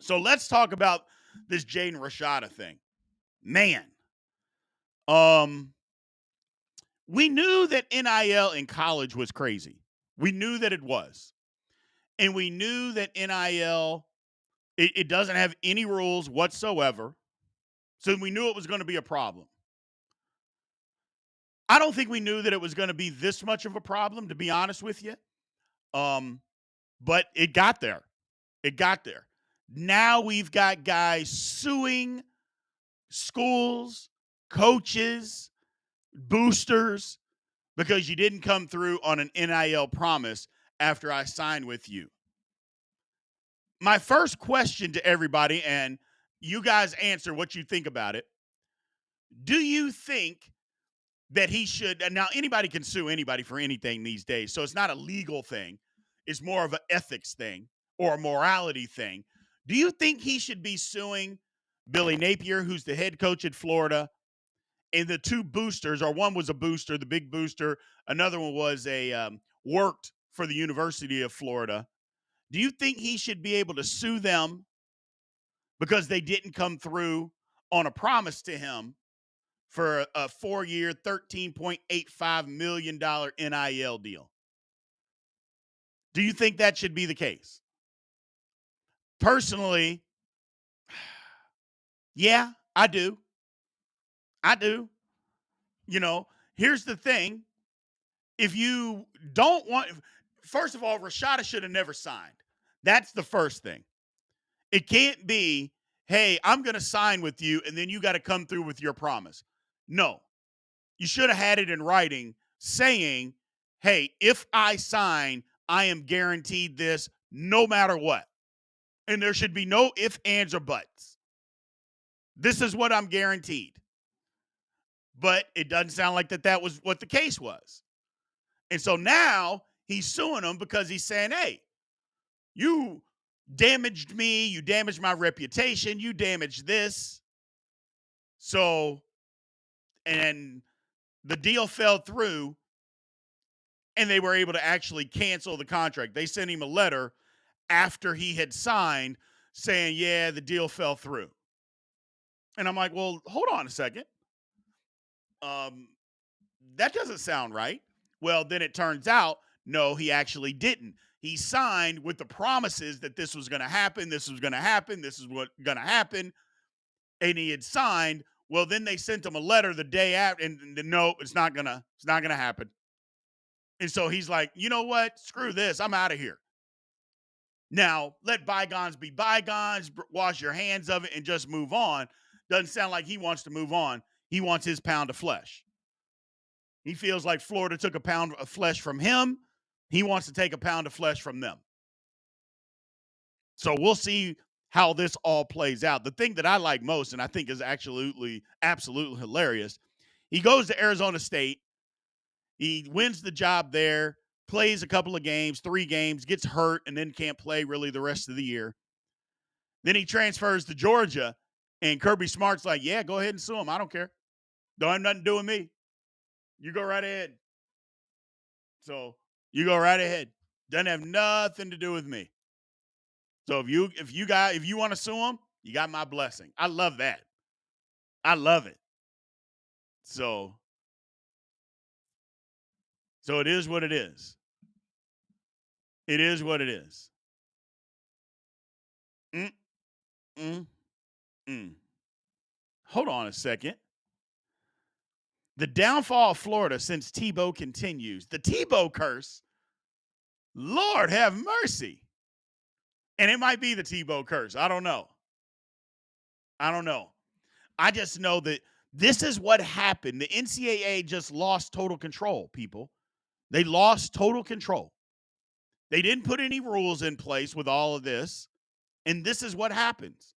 So let's talk about this Jaden Rashada thing. Man, um, we knew that NIL in college was crazy. We knew that it was. And we knew that NIL, it doesn't have any rules whatsoever. So we knew it was going to be a problem. I don't think we knew that it was going to be this much of a problem, to be honest with you. But it got there. It got there. Now we've got guys suing schools, coaches, boosters, because you didn't come through on an NIL promise after I signed with you. My first question to everybody, and you guys answer what you think about it. Do you think that he should, and now anybody can sue anybody for anything these days, so it's not a legal thing. It's more of an ethics thing or a morality thing. Do you think he should be suing Billy Napier, who's the head coach at Florida, and the two boosters, or one was a booster, the big booster, another one was worked for the University of Florida. Do you think he should be able to sue them because they didn't come through on a promise to him for a 4-year, $13.85 million NIL deal? Do you think that should be the case? Personally, yeah, I do. I do. You know, here's the thing. If you don't want, first of all, Rashada should have never signed. That's the first thing. It can't be, hey, I'm going to sign with you, and then you got to come through with your promise. No. You should have had it in writing saying, hey, if I sign, I am guaranteed this no matter what. And there should be no ifs, ands, or buts. This is what I'm guaranteed. But it doesn't sound like that was what the case was. And so now he's suing them because he's saying, hey, you damaged me, you damaged my reputation, you damaged this. So, and the deal fell through, and they were able to actually cancel the contract. They sent him a letter after he had signed saying, yeah, the deal fell through. And I'm like, well, hold on a second. That doesn't sound right. Well, then it turns out, no, he actually didn't. He signed with the promises that this was going to happen, this was going to happen, this is what going to happen, and he had signed. Well, then they sent him a letter the day after, and no, it's not gonna happen. And so he's like, you know what? Screw this. I'm out of here. Now, let bygones be bygones, wash your hands of it, and just move on. Doesn't sound like he wants to move on. He wants his pound of flesh. He feels like Florida took a pound of flesh from him. He wants to take a pound of flesh from them. So we'll see how this all plays out. The thing that I like most, and I think is absolutely hilarious, he goes to Arizona State. He wins the job there, plays a couple of games, 3 games, gets hurt, and then can't play really the rest of the year. Then he transfers to Georgia, and Kirby Smart's like, yeah, go ahead and sue him. I don't care. Don't have nothing to do with me. You go right ahead. So you go right ahead. Doesn't have nothing to do with me. So if you want to sue him, you got my blessing. I love that. I love it. So it is what it is. It is what it is. Mm, mm, mm. Hold on a second. The downfall of Florida since Tebow continues. The Tebow curse. Lord have mercy. And it might be the Tebow curse. I don't know. I just know that this is what happened. The NCAA just lost total control, people. They lost total control. They didn't put any rules in place with all of this. And this is what happens.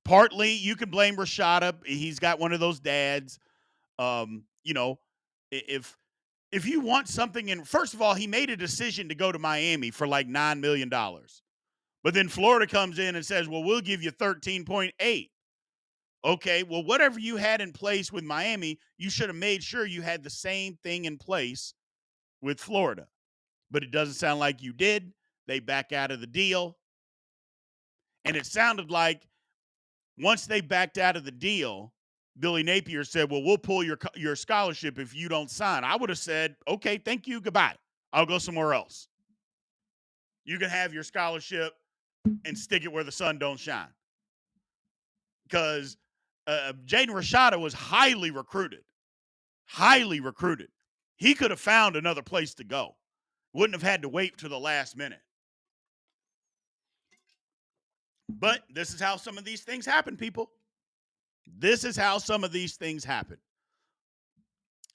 Partly, you can blame Rashada. He's got one of those dads. If you want something, and first of all, he made a decision to go to Miami for like $9 million. But then Florida comes in and says, well, we'll give you 13.8. Okay, well, whatever you had in place with Miami, you should have made sure you had the same thing in place with Florida. But it doesn't sound like you did. They back out of the deal. And it sounded like once they backed out of the deal, Billy Napier said, well, we'll pull your scholarship if you don't sign. I would have said, okay, thank you, goodbye. I'll go somewhere else. You can have your scholarship and stick it where the sun don't shine. Because Jaden Rashada was highly recruited. Highly recruited. He could have found another place to go. Wouldn't have had to wait to the last minute. But this is how some of these things happen, people. This is how some of these things happen.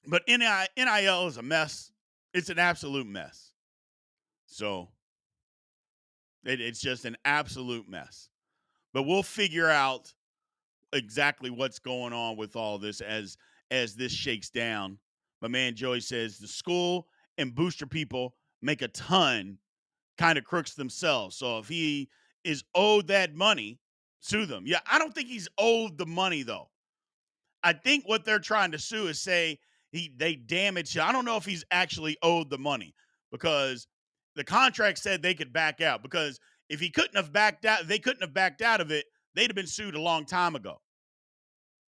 But NIL is a mess. It's an absolute mess. So it's just an absolute mess. But we'll figure out exactly what's going on with all this as this shakes down. My man Joey says the school and booster people make a ton kind of crooks themselves. So if he is owed that money, sue them. Yeah, I don't think he's owed the money though. I think what they're trying to sue is say they damaged him. I don't know if he's actually owed the money because the contract said they could back out. Because if he couldn't have backed out, they couldn't have backed out of it. They'd have been sued a long time ago.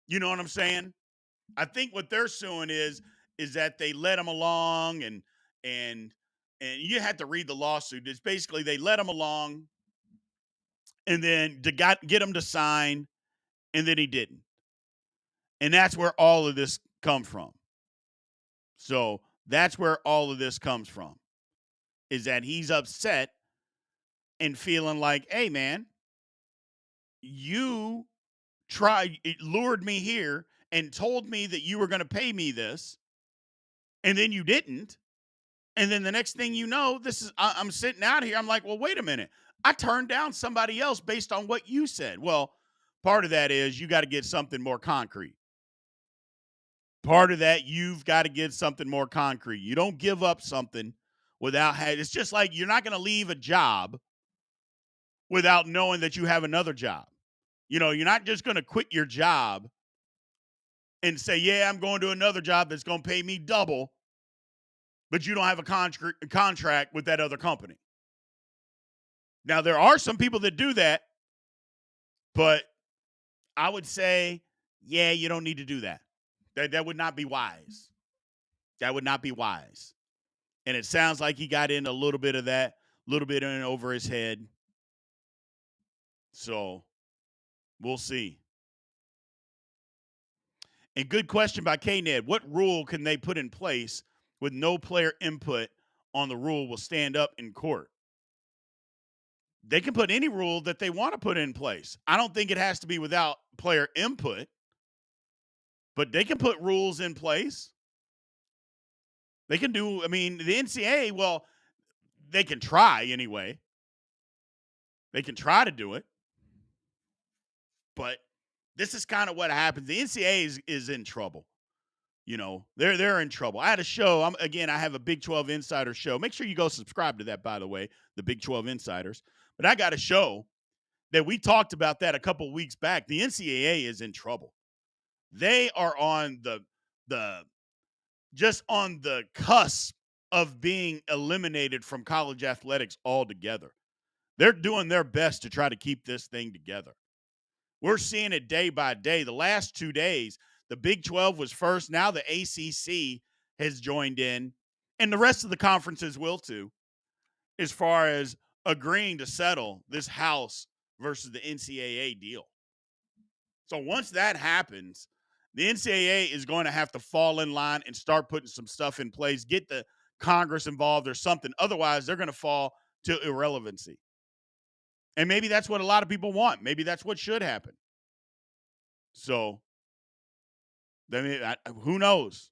You know what I'm saying? I think what they're suing is that they let him along and you have to read the lawsuit. It's basically they let him along and then get him to sign, and then he didn't. And that's where all of this comes from. So that's where all of this comes from, is that he's upset and feeling like, hey, man, you lured me here and told me that you were going to pay me this, and then you didn't. And then the next thing you know, I'm sitting out here. I'm like, well, wait a minute. I turned down somebody else based on what you said. Well, part of that is you got to get something more concrete. Part of that, you've got to get something more concrete. You don't give up something without it's just like you're not going to leave a job without knowing that you have another job. You know, you're not just going to quit your job and say, yeah, I'm going to another job that's going to pay me double, but you don't have a contract with that other company. Now, there are some people that do that, but I would say, yeah, you don't need to do that. That would not be wise. That would not be wise. And it sounds like he got in a little bit of that, a little bit in over his head. So we'll see. And good question by K-Ned. What rule can they put in place with no player input on the rule will stand up in court? They can put any rule that they want to put in place. I don't think it has to be without player input, but they can put rules in place. They can do, I mean, the NCAA, well, they can try anyway. They can try to do it. But this is kind of what happens. The NCAA is in trouble. You know, they're in trouble. I had a show. I have a Big 12 Insider show. Make sure you go subscribe to that, by the way, the Big 12 Insiders. But I got a show that we talked about that a couple weeks back. The NCAA is in trouble. They are on just on the cusp of being eliminated from college athletics altogether. They're doing their best to try to keep this thing together. We're seeing it day by day. The last 2 days, the Big 12 was first. Now the ACC has joined in, and the rest of the conferences will too, as far as agreeing to settle this House versus the NCAA deal. So once that happens, the NCAA is going to have to fall in line and start putting some stuff in place, get the Congress involved or something. Otherwise, they're going to fall to irrelevancy. And maybe that's what a lot of people want. Maybe that's what should happen. So, I mean, who knows?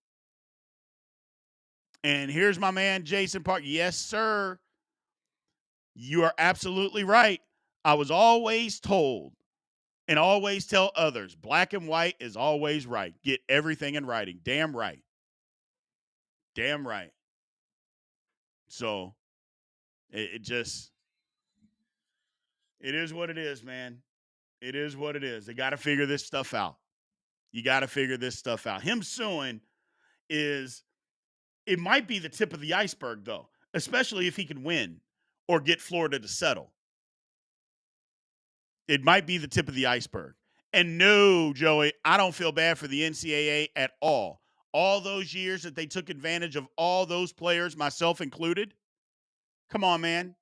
And here's my man, Jason Park. Yes, sir. You are absolutely right. I was always told and always tell others, black and white is always right. Get everything in writing. Damn right. Damn right. So, it is what it is, man. It is what it is. They got to figure this stuff out. You got to figure this stuff out. Him suing it might be the tip of the iceberg, though, especially if he can win or get Florida to settle. It might be the tip of the iceberg. And no, Joey, I don't feel bad for the NCAA at all. All those years that they took advantage of all those players, myself included. Come on, man.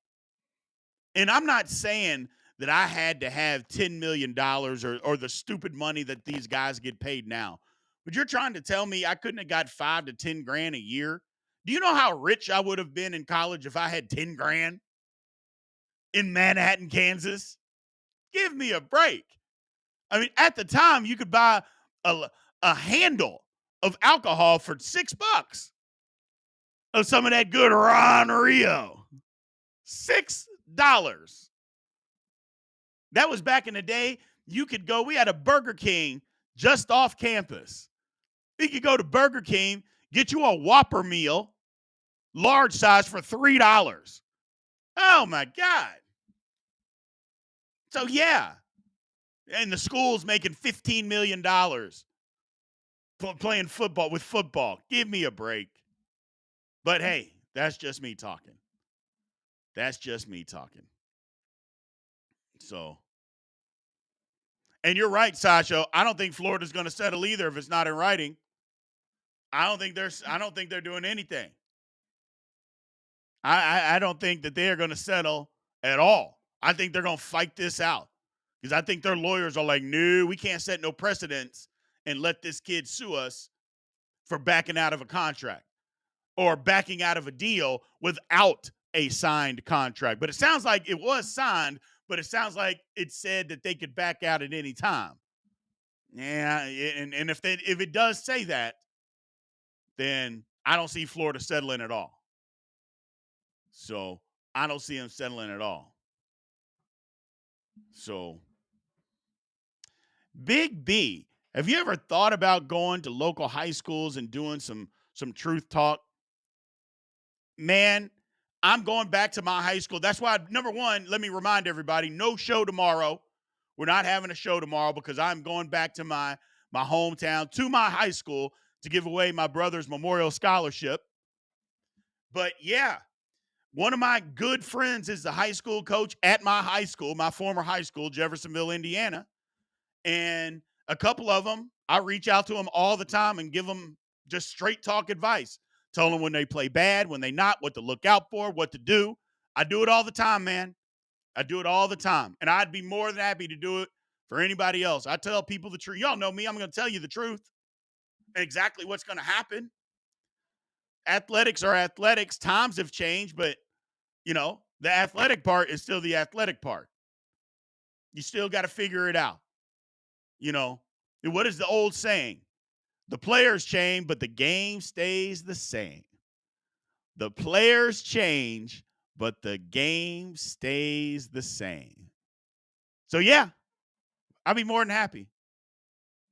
And I'm not saying that I had to have $10 million or the stupid money that these guys get paid now. But you're trying to tell me I couldn't have got 5 to 10 grand a year? Do you know how rich I would have been in college if I had 10 grand in Manhattan, Kansas? Give me a break. I mean, at the time, you could buy a handle of alcohol for $6 of some of that good Ron Rio. $6. That was back in the day. You could go, we had a Burger King just off campus. You could go to Burger King, get you a Whopper meal, large size for $3. Oh my God. So yeah. And the school's making $15 million playing football with football. Give me a break. But hey, that's just me talking. That's just me talking. So, and you're right, Sasha. I don't think Florida's going to settle either if it's not in writing. I don't think they're doing anything. I don't think that they are going to settle at all. I think they're going to fight this out because I think their lawyers are like, no, we can't set no precedents and let this kid sue us for backing out of a contract or backing out of a deal without a signed contract. But it sounds like it was signed, but it sounds like it said that they could back out at any time. Yeah, and if it does say that, then I don't see Florida settling at all. So I don't see them settling at all. So Big B, have you ever thought about going to local high schools and doing some truth talk? Man, I'm going back to my high school. That's why, number one, let me remind everybody, no show tomorrow. We're not having a show tomorrow because I'm going back to my hometown, to my high school, to give away my brother's memorial scholarship. But yeah, one of my good friends is the high school coach at my high school, my former high school, Jeffersonville, Indiana. And a couple of them, I reach out to them all the time and give them just straight talk advice. Tell them when they play bad, when they not, what to look out for, what to do. I do it all the time, man. I do it all the time. And I'd be more than happy to do it for anybody else. I tell people the truth. Y'all know me. I'm going to tell you the truth. Exactly what's going to happen. Athletics are athletics. Times have changed, but, the athletic part is still the athletic part. You still got to figure it out. What is the old saying? The players change, but the game stays the same. The players change, but the game stays the same. So, yeah, I'll be more than happy.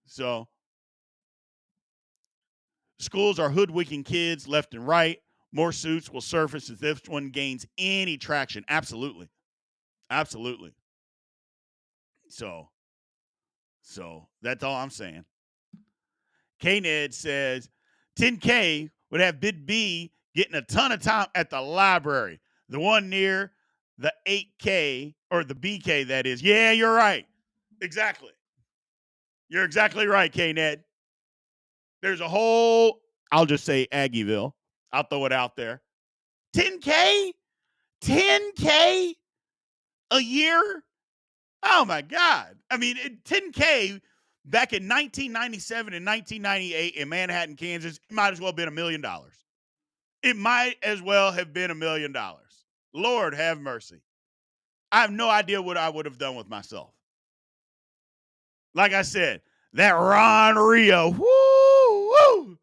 So, schools are hoodwinking kids left and right. More suits will surface if this one gains any traction. Absolutely. Absolutely. So that's all I'm saying. K-Ned says 10K would have Big B getting a ton of time at the library. The one near the 8K or the BK, that is. Yeah, you're right. Exactly. You're exactly right, K-Ned. There's a whole, I'll just say Aggieville. I'll throw it out there. 10K? 10K a year? Oh, my God. I mean, 10K back in 1997 and 1998 in Manhattan, Kansas, it might as well have been $1 million. It might as well have been $1 million. Lord have mercy. I have no idea what I would have done with myself. Like I said, that Ron Rio, woo,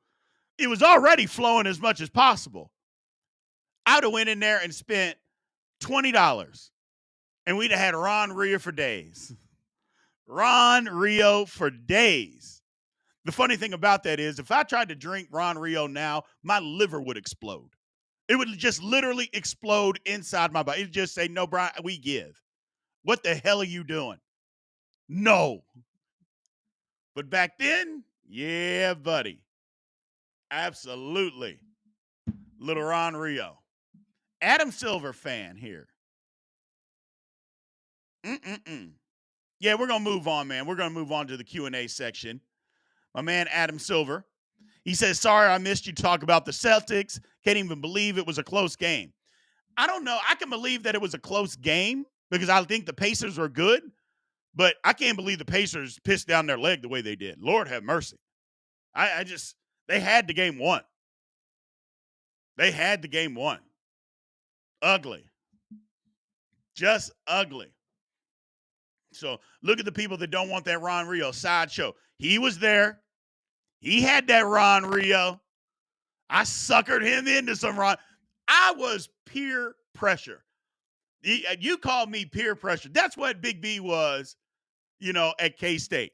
it was already flowing as much as possible. I would have went in there and spent $20, and we'd have had Ron Rio for days. Ron Rio for days. The funny thing about that is if I tried to drink Ron Rio now, my liver would explode. It would just literally explode inside my body. It'd just say, no, Brian, we give. What the hell are you doing? No. But back then, yeah, buddy. Absolutely. Little Ron Rio. Adam Silver fan here. Yeah, we're gonna move on, man. We're gonna move on to the Q&A section. My man Adam Silver. He says, sorry, I missed you talk about the Celtics. Can't even believe it was a close game. I don't know. I can believe that it was a close game because I think the Pacers are good, but I can't believe the Pacers pissed down their leg the way they did. Lord have mercy. I just, they had the game won. They had the game won. Ugly. Just ugly. So look at the people that don't want that Ron Rio sideshow. He was there. He had that Ron Rio. I suckered him into some Ron. I was peer pressure. You called me peer pressure. That's what Big B was, at K-State.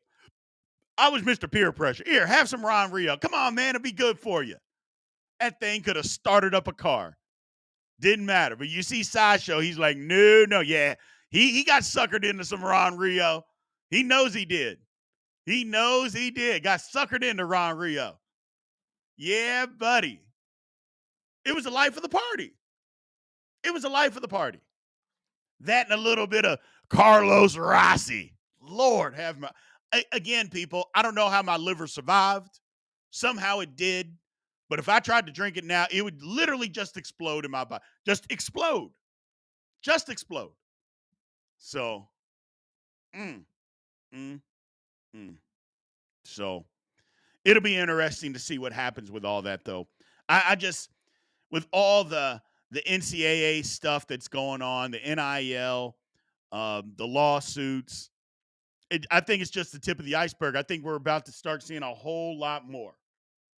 I was Mr. Peer Pressure. Here, have some Ron Rio. Come on, man. It'll be good for you. That thing could have started up a car. Didn't matter. But you see Sideshow, he's like, no, yeah. He got suckered into some Ron Rio. He knows he did. He knows he did. Got suckered into Ron Rio. Yeah, buddy. It was the life of the party. It was the life of the party. That and a little bit of Carlos Rossi. Lord have my. Again, people, I don't know how my liver survived. Somehow it did. But if I tried to drink it now, it would literally just explode in my body. Just explode. Just explode. So, mm, mm, mm. So it'll be interesting to see what happens with all that, though. I just, with all the NCAA stuff that's going on, the NIL, the lawsuits, I think it's just the tip of the iceberg. I think we're about to start seeing a whole lot more.